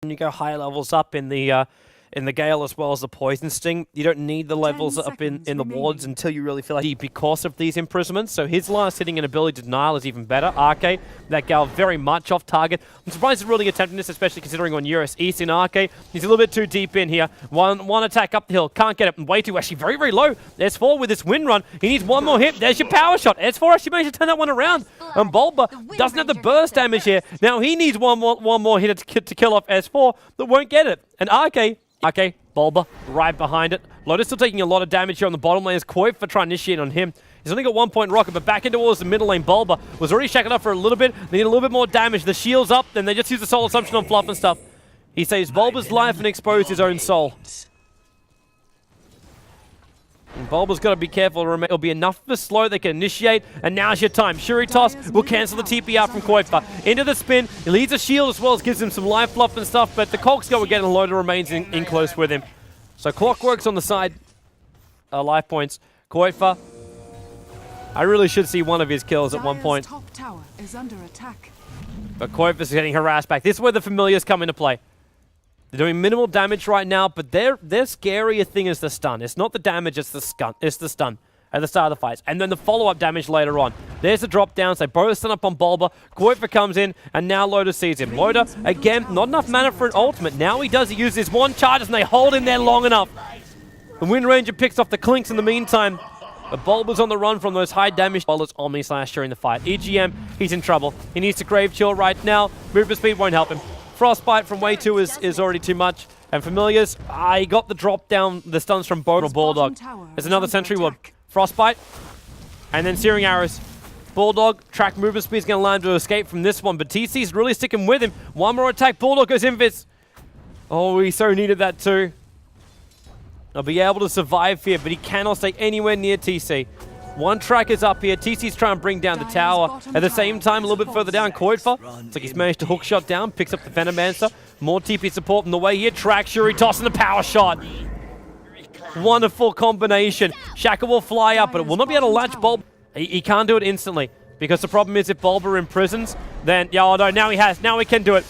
When you go higher levels up in the Gale as well as the Poison Sting, you don't need the levels up in the wards until you really feel like because of these imprisonments. So his last hitting and ability to denial is even better. Arke, that Gale very much off target. I'm surprised he's really attempting this, especially considering on Eurus East in Arke. He's a little bit too deep in here. One attack up the hill, can't get it. Way too, actually very, very low. S4 with this wind run. He needs one more hit. There's your power shot. S4 actually managed to turn that one around. And Bulba doesn't have the burst damage here. Now he needs one more hit to kill off S4, but won't get it. And Arke, Bulba right behind it. Lotus still taking a lot of damage here on the bottom lane as Koi for trying to initiate on him. He's only got 1 point rocket, but back in towards the middle lane. Bulba was already shackled up for a little bit. They need a little bit more damage. The shield's up, and they just use the soul assumption on Fluff and stuff. He saves Bulba's life and exposed his own soul. And Bulba's got to be careful. It'll be enough of a slow they can initiate. And now's your time. Shuri Toss will cancel the TP out from Koifa. Into the spin. He leads a shield as well as gives him some life fluff and stuff. But the Cogs go again and Loda remains in close with him. So Clockwork's on the side. Life points. Koifa. I really should see one of his kills at one point. Top tower is under attack. But Koifa's getting harassed back. This is where the familiars come into play. They're doing minimal damage right now, but their scarier thing is the stun. It's not the damage, it's the stun at the start of the fights. And then the follow-up damage later on. There's the drop downs. They both stun up on Bulba. Koifa comes in, and now Loda sees him. Loda, again, not enough mana for an ultimate. Now he does. He uses his one charges, and they hold him there long enough. The Wind Ranger picks off the Clinks in the meantime. But Bulba's on the run from those high damage bullets Omni Slash during the fight. EGM, he's in trouble. He needs to Grave Chill right now. Movement speed won't help him. Frostbite from way 2 is already too much. And Familiars, he got the drop down, the stuns from Boat Bulldog. There's another Sentry Ward. Frostbite. And then Searing Arrows. Bulldog, track movement speed's going to allow him to escape from this one. But TC's really sticking with him. One more attack. Bulldog goes Invis. Oh, he so needed that too. He'll be able to survive here, but he cannot stay anywhere near TC. One track is up here. TC's trying to bring down the tower. At the same time, a little bit further down, Koifa. It's like he's managed to hook shot down, picks up the Venomancer. More TP support on the way here. Track, Shuri tossing the power shot. Wonderful combination. Shaka will fly up, but it will not be able to latch Bulba. He can't do it instantly, because the problem is if Bulba imprisons, then, yeah, oh no, now he has. Now he can do it.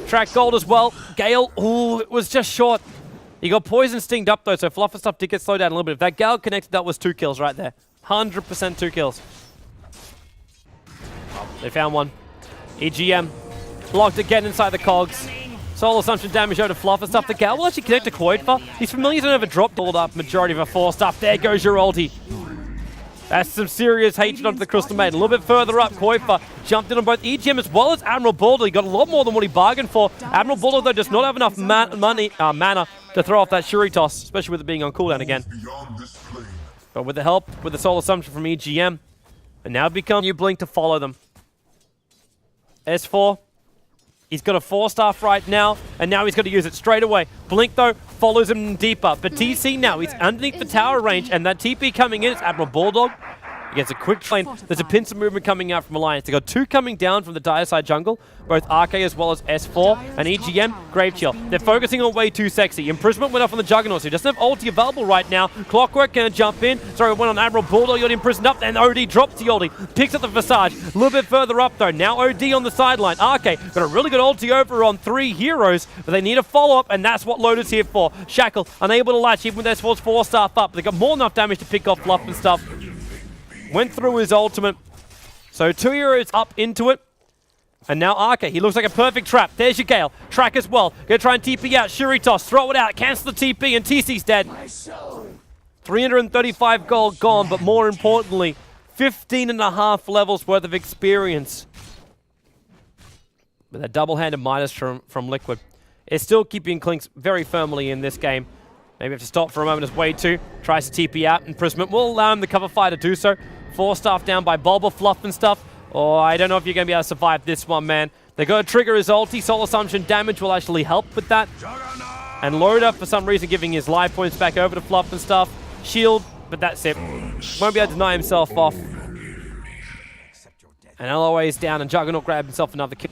Track gold as well. Gale, ooh, it was just short. He got poison stinged up though, so Fluff and stuff did get slowed down a little bit. If that Gale connected, that was 2 kills right there. 100% 2 kills. They found one. EGM blocked again inside the Cogs. Soul Assumption damage over to Fluff and stuff. The Gale will actually connect to Koifa. These familiars don't have a drop pulled up majority of a 4 stuff. There goes your ulti. That's some serious hatred onto the Crystal Maiden. A little bit further up, Koifa jumped in on both EGM as well as Admiral Bulldog. He got a lot more than what he bargained for. Admiral Bulldog, though, does not have enough mana to throw off that Shuri Toss, especially with it being on cooldown again. But with the help, with the Soul Assumption from EGM, and now become new Blink to follow them. S4, he's got a 4-staff right now, and now he's got to use it straight away. Blink, though, follows him deeper. But TC now, he's underneath the tower range, and that TP coming in, it's Admiral Bulldog. He gets a quick train. There's a pincer movement coming out from Alliance. They got 2 coming down from the dire side jungle, both Arke as well as S4 and EGM, Grave Chill. They're focusing on way too sexy. Imprisonment went off on the Juggernaut, so he doesn't have ulti available right now. Clockwork gonna jump in. Sorry, it went on Admiral Bulldog, got imprisoned up, and OD drops the ulti. Picks up the Visage. A little bit further up though. Now OD on the sideline. Arke got a really good ulti over on 3 heroes, but they need a follow-up, and that's what Loda's here for. Shackle, unable to latch, even with S4's 4-staff up. They got more than enough damage to pick off Fluff and stuff. Went through his ultimate. So 2 heroes up into it. And now Arke, he looks like a perfect trap. There's your Gale. Track as well. Gonna try and TP out. Shuri Toss, throw it out. Cancel the TP and TC's dead. 335 gold gone, but more importantly, 15.5 levels worth of experience. With a double-handed Midas from Liquid. It's still keeping Clinks very firmly in this game. Maybe have to stop for a moment as Way 2 tries to TP out. Imprisonment will allow him the cover fire to do so. 4-staff down by Bulba, Fluff and stuff. Oh, I don't know if you're going to be able to survive this one, man. They're going to trigger his ulti. Soul Assumption damage will actually help with that. And Loda, for some reason, giving his life points back over to Fluff and stuff. Shield, but that's it. Won't be able to deny himself off. And LOA is down, and Juggernaut grabbed himself another kill.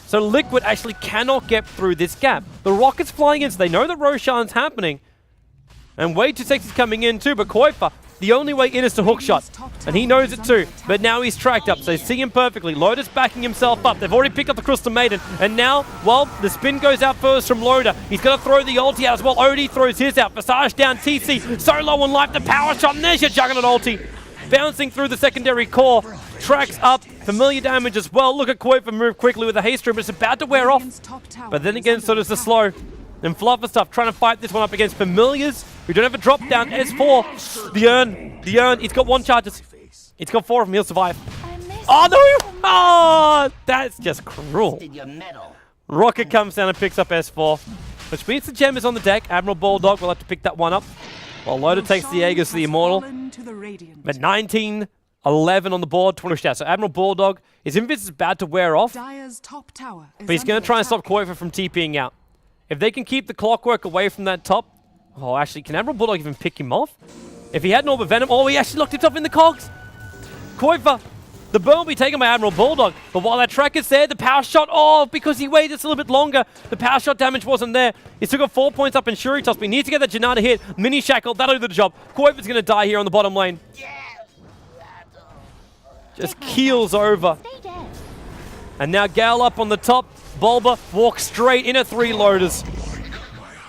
So Liquid actually cannot get through this gap. The rocket's flying in, so they know that Roshan's happening. And way too sexy's coming in too, but Kuiper, the only way in is to hook shot. And he knows it too, but now he's tracked up, so they see him perfectly. Loda's backing himself up. They've already picked up the Crystal Maiden, and now, well, the spin goes out first from Loda. He's going to throw the ulti out as well. Odie throws his out. Visage down, TC so low on life, the power shot, and there's your Juggernaut ulti. Bouncing through the secondary core, tracks up, familiar damage as well. Look at Kuiper move quickly with a haste room, but it's about to wear off. But then again, so does the slow. And Flufferstuff trying to fight this one up against familiars who don't have a drop down. S4, the urn, he's got 1 charges. He's got 4 of them, he'll survive. Oh no! Oh, that's just cruel. Rocket comes down and picks up S4, which means the gem is on the deck. Admiral Bulldog will have to pick that one up. While Loda takes the Aegis to the Immortal. But 19-11 on the board, 20 out. So Admiral Bulldog, his invis is about to wear off. But he's going to try and stop Kuiper from TPing out. If they can keep the Clockwork away from that top... Oh, actually, can Admiral Bulldog even pick him off? If he had an Orb of Venom... Oh, he actually locked himself in the cogs! Kuiper, the burn will be taken by Admiral Bulldog. But while that track is there, the power shot... Oh, because he waited just a little bit longer, the power shot damage wasn't there. He still got 4 points up in Shuri Toss, but he needs to get that Janata hit. Mini Shackle, that'll do the job. Kuiper's going to die here on the bottom lane. Just keels over. And now Gale up on the top. Bulba walks straight in at 3 loaders.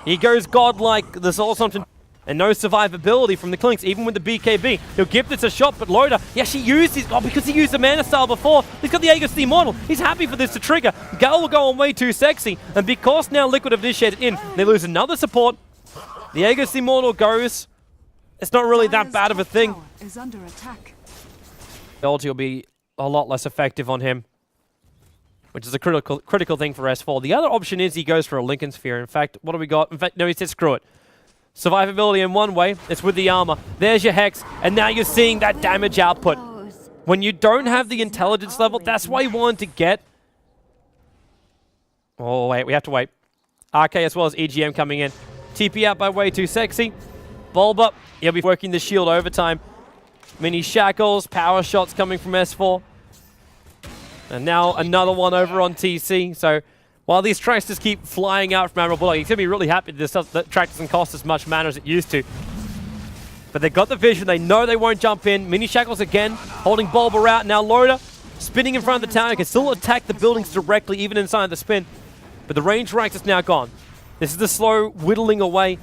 He goes godlike, the Soul Assumption, and no survivability from the Clinks, even with the BKB. He'll give this a shot, but Loda, he actually used his, because he used the Mana Style before, he's got the Aegis the Immortal. He's happy for this to trigger. Gale will go on way too sexy, and because now Liquid have initiated in, they lose another support. The Aegis the Immortal goes. It's not really that bad of a thing. The ulti will be a lot less effective on him, which is a critical thing for S4. The other option is he goes for a Lincoln Sphere. In fact, what do we got? In fact, no, he said screw it. Survivability in one way, it's with the armor. There's your Hex, and now you're seeing that damage output. When you don't have the intelligence level, that's why you want to get... Oh, wait, we have to wait. RK as well as EGM coming in. TP out by way too sexy. Bulba, he'll be working the shield overtime. Mini Shackles, power shots coming from S4. And now another one over on TC. So while these tracks just keep flying out from Admiral Bulldog, he's going to be really happy that track doesn't cost as much mana as it used to. But they've got the vision. They know they won't jump in. Mini Shackles again, holding Bulba out. Now Loda spinning in front of the tower. He can still attack the buildings directly, even inside the spin. But the range ranks is now gone. This is the slow whittling away.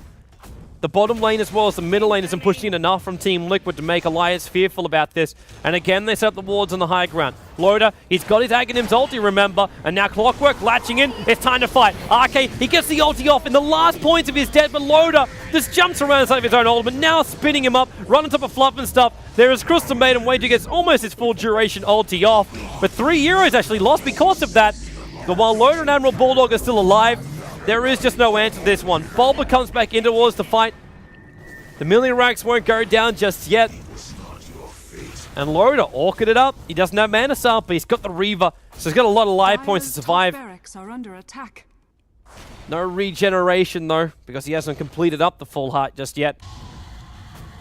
The bottom lane as well as the middle lane isn't pushing in enough from Team Liquid to make Elias fearful about this. And again, they set up the wards on the high ground. Loda, he's got his Aghanim's ulti, remember. And now Clockwork latching in. It's time to fight. RK, he gets the ulti off in the last points of his death, but Loda just jumps around inside of his own ultimate, now spinning him up, right on top of Fluff and stuff. There is Crystal Maiden waiting, gets almost his full duration ulti off. But 3 heroes actually lost because of that. But while Loda and Admiral Bulldog are still alive, there is just no answer to this one. Bulba comes back in towards the fight. The million racks won't go down just yet. And Loda orchid it up. He doesn't have Mana Style, but he's got the Reaver. So he's got a lot of life points to survive. No regeneration though, because he hasn't completed up the full heart just yet.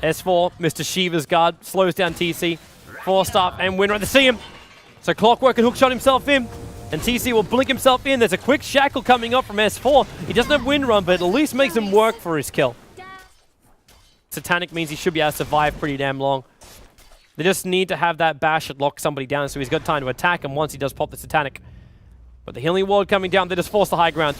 S4, Mr. Shiva's guard, slows down TC. 4-star and win right to see him. So Clockwork can hookshot himself in. And TC will blink himself in. There's a quick shackle coming up from S4. He doesn't have wind run, but at least makes him work for his kill. Satanic means he should be able to survive pretty damn long. They just need to have that bash and lock somebody down so he's got time to attack him once he does pop the Satanic. But the healing ward coming down, they just force the high ground.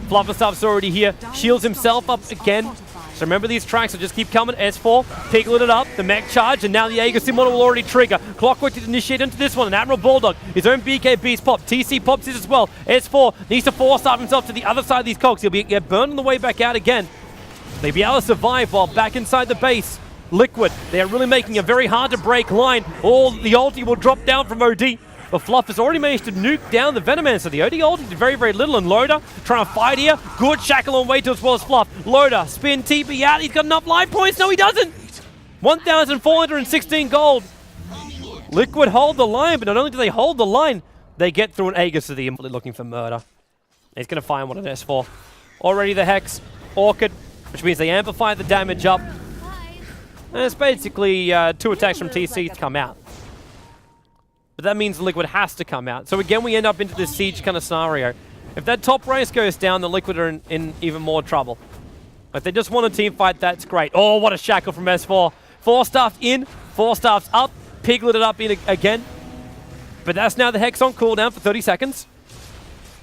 Flufferstuff's already here. Shields himself up again. So remember these tracks will just keep coming. S4, Piglet it up, the mech charge, and now the Aegis Immortal will already trigger. Clockwork to initiate into this one, and Admiral Bulldog, his own BKB's pop. TC pops his as well. S4 needs to force-start himself to the other side of these cogs. He'll get burned on the way back out again. They'll be able to survive while back inside the base. Liquid, they're really making a very hard to break line. All the ulti will drop down from OD. But Fluff has already managed to nuke down the Venoman, so the OD ulti did very, very little. And Loda trying to fight here. Good shackle on way to as well as Fluff. Loda, spin, TP out. He's got enough life points. No, he doesn't. 1,416 gold. Liquid hold the line, but not only do they hold the line, they get through an Aegis to the Immortal looking for murder. He's going to find one on S4. Already the Hex, Orchid, which means they amplify the damage up. And it's basically 2 attacks from TC to come out. But that means Liquid has to come out. So again, we end up into this siege kind of scenario. If that top race goes down, the Liquid are in even more trouble. Like, they just want a team fight, that's great. Oh, what a shackle from S4. 4-staffed in, 4-staffed up, pigleted up in again. But that's now the Hex on cooldown for 30 seconds.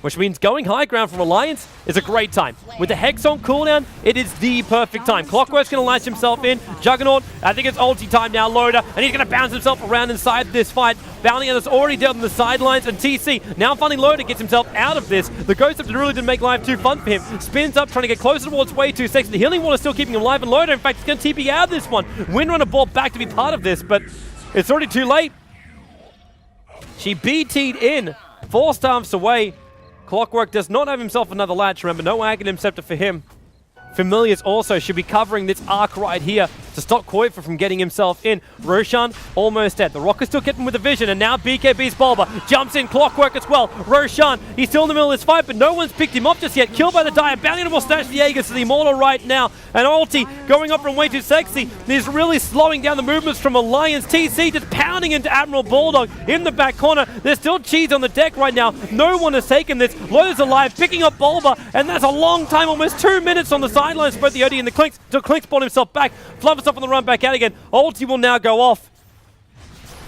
Which means going high ground from Alliance is a great time. With the Hex on cooldown, it is the perfect time. Clockwork's going to launch himself in. Juggernaut, I think it's ulti time now, Loader, and he's going to bounce himself around inside this fight. Bounty Hunter's already dealt on the sidelines, and TC, now finding Loader, gets himself out of this. The Ghost Scepter really didn't make life too fun for him. Spins up, trying to get closer towards way too sexy. The Healing Wall is still keeping him alive, and Loader, in fact, is going to TP out of this one. Windrunner brought back to be part of this, but it's already too late. She BT'd in, 4 staffs away. Clockwork does not have himself another latch, remember, no Aghanim Scepter for him. Familiars also should be covering this arc right here to stop Koifa from getting himself in. Roshan almost dead. The Rock is still getting with the vision, and now BKB's Bulba jumps in. Clockwork as well. Roshan, he's still in the middle of this fight, but no one's picked him up just yet. Killed by the Dire. Bounty Hunter will snatch the Aegis to the Immortal right now. And ulti going up from way too sexy. He's really slowing down the movements from Alliance. TC just pounding into Admiral Bulldog in the back corner. There's still cheese on the deck right now. No one has taken this. Loader's alive, picking up Bulba, and that's a long time, almost 2 minutes on the sidelines. Both the OD and the Clinks. Clinks brought himself back. Fluff himself on the run back out again. Ulti will now go off.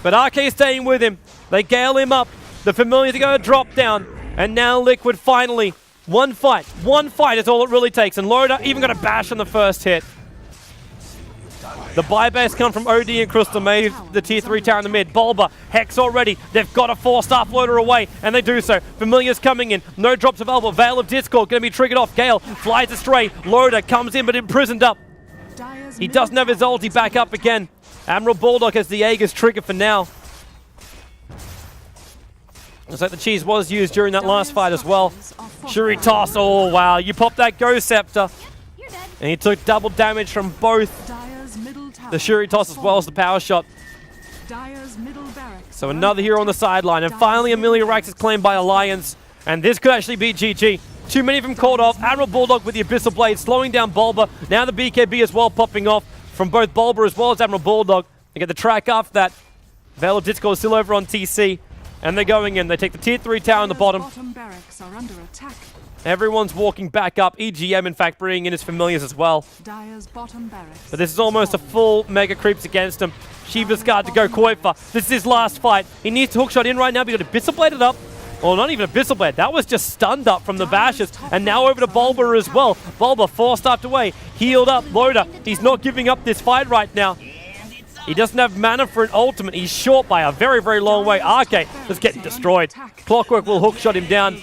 But RK is staying with him. They gale him up. The Familiars are going to drop down. And now Liquid finally. One fight is all it really takes. And Loader even got a bash on the first hit. The buybacks come from OD and Crystal Maze, the tier 3 tower in the mid. Bulba, Hex already. They've got a 4-star Loader away, and they do so. Familiars coming in. No drops available. Veil of Discord going to be triggered off. Gale flies astray. Loader comes in, but imprisoned up. He doesn't have his ulti back up again. Admiral Bulldog has the Aegis trigger for now. Looks like the cheese was used during that last fight as well. Shuri toss. Oh, wow. You popped that Ghost Scepter. And he took double damage from both the Shuri toss as well as the power shot. So another hero on the sideline. And finally, Amelia Rax is claimed by Alliance. And this could actually be GG. Too many of them called off. Admiral Bulldog with the Abyssal Blade, slowing down Bulba. Now the BKB as well popping off from both Bulba as well as Admiral Bulldog. They get the track after that. Veil of Discord is still over on TC. And they're going in. They take the tier 3 tower on the bottom. Everyone's walking back up. EGM, in fact, bringing in his Familiars as well. But this is almost a full Mega Creeps against him. Shiva's Guard to go Koifa. This is his last fight. He needs to hookshot in right now. But he got Abyssal Bladed up. Well, not even Abyssal Blade. That was just stunned up from the bashes. And now over to Bulba as well. Bulba 4-staffed away. Healed up. Loader. He's not giving up this fight right now. He doesn't have mana for an ultimate. He's short by a very, very long way. RK is getting destroyed. Clockwork will hookshot him down.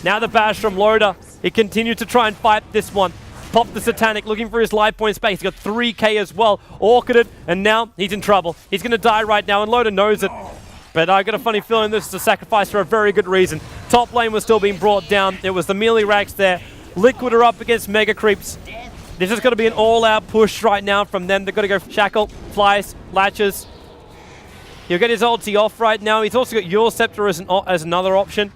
Now the bash from Loader. He continues to try and fight this one. Pop the Satanic, looking for his life point space. He's got 3k as well. Orchided, and now he's in trouble. He's going to die right now, and Loader knows it. But I got a funny feeling this is a sacrifice for a very good reason. Top lane was still being brought down. It was the melee racks there. Liquid are up against Mega Creeps. This is going to be an all-out push right now from them. They've got to go Shackle, Flies, Latches. He'll get his ulti off right now. He's also got your Scepter as another option.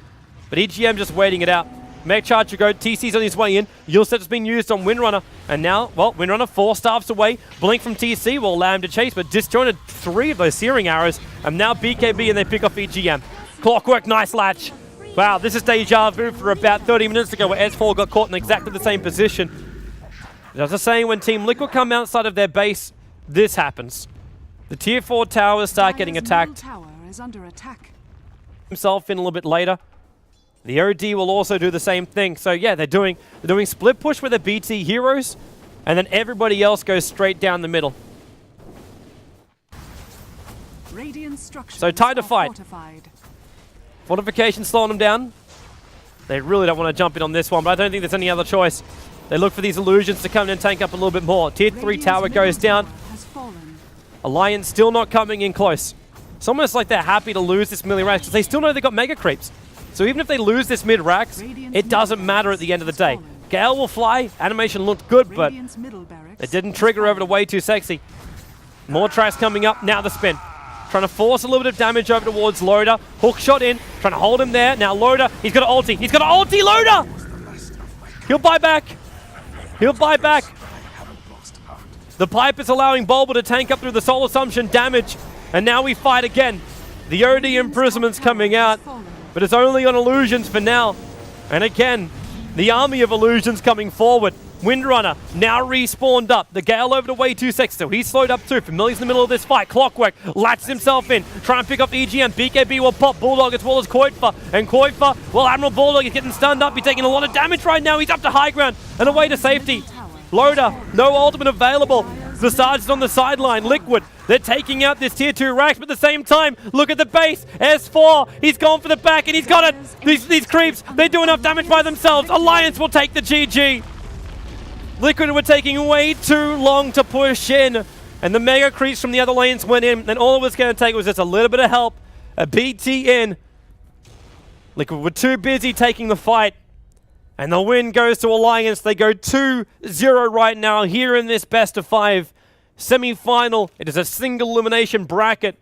But EGM just waiting it out. Mech Charge to go. TC's on his way in. Your Scepter's been used on Windrunner. And now, well, Windrunner 4 staffs away. Blink from TC will allow him to chase, but disjointed 3 of those Searing Arrows. And now BKB, and they pick off EGM. Clockwork, nice latch. Wow, this is deja vu for about 30 minutes ago where S4 got caught in exactly the same position. As I was saying, when Team Liquid come outside of their base, this happens. The tier 4 towers start getting attacked. Himself in a little bit later. The OD will also do the same thing. So yeah, they're doing split push with the BT heroes, and then everybody else goes straight down the middle. So time to fight. Fortification slowing them down. They really don't want to jump in on this one, but I don't think there's any other choice. They look for these illusions to come in and tank up a little bit more. Tier 3 tower goes down. Alliance still not coming in close. It's almost like they're happy to lose this melee racks because they still know they've got Mega Creeps. So even if they lose this mid racks, it doesn't matter at the end of the day. Gale will fly. Animation looked good, but it didn't trigger over to way too sexy. More tracks coming up. Now the spin. Trying to force a little bit of damage over towards Loader. Hook shot in. Trying to hold him there. Now Loader. He's got an ulti. He's got an ulti, Loader! He'll buy back. He'll buy back. The pipe is allowing Bulba to tank up through the Soul Assumption damage. And now we fight again. The OD imprisoment's coming out. But it's only on illusions for now. And again, the army of illusions coming forward. Windrunner now respawned up. The Gale over to way 2 seconds, so he's slowed up too. Familiar's in the middle of this fight. Clockwork latches himself in, trying to pick off EGM. BKB will pop Bulldog as well as Koitfa. And Koitfa, well, Admiral Bulldog is getting stunned up. He's taking a lot of damage right now. He's up to high ground and away to safety. Loader, no ultimate available. The Sergeant's on the sideline. Liquid, they're taking out this tier 2 Rax, but at the same time, look at the base. S4, he's gone for the back and he's got it. These creeps, they do enough damage by themselves. Alliance will take the GG. Liquid were taking way too long to push in, and the mega creeps from the other lanes went in, and all it was going to take was just a little bit of help. A BT in. Liquid were too busy taking the fight, and the win goes to Alliance. They go 2-0 right now here in this best of 5 semi-final. It is a single elimination bracket.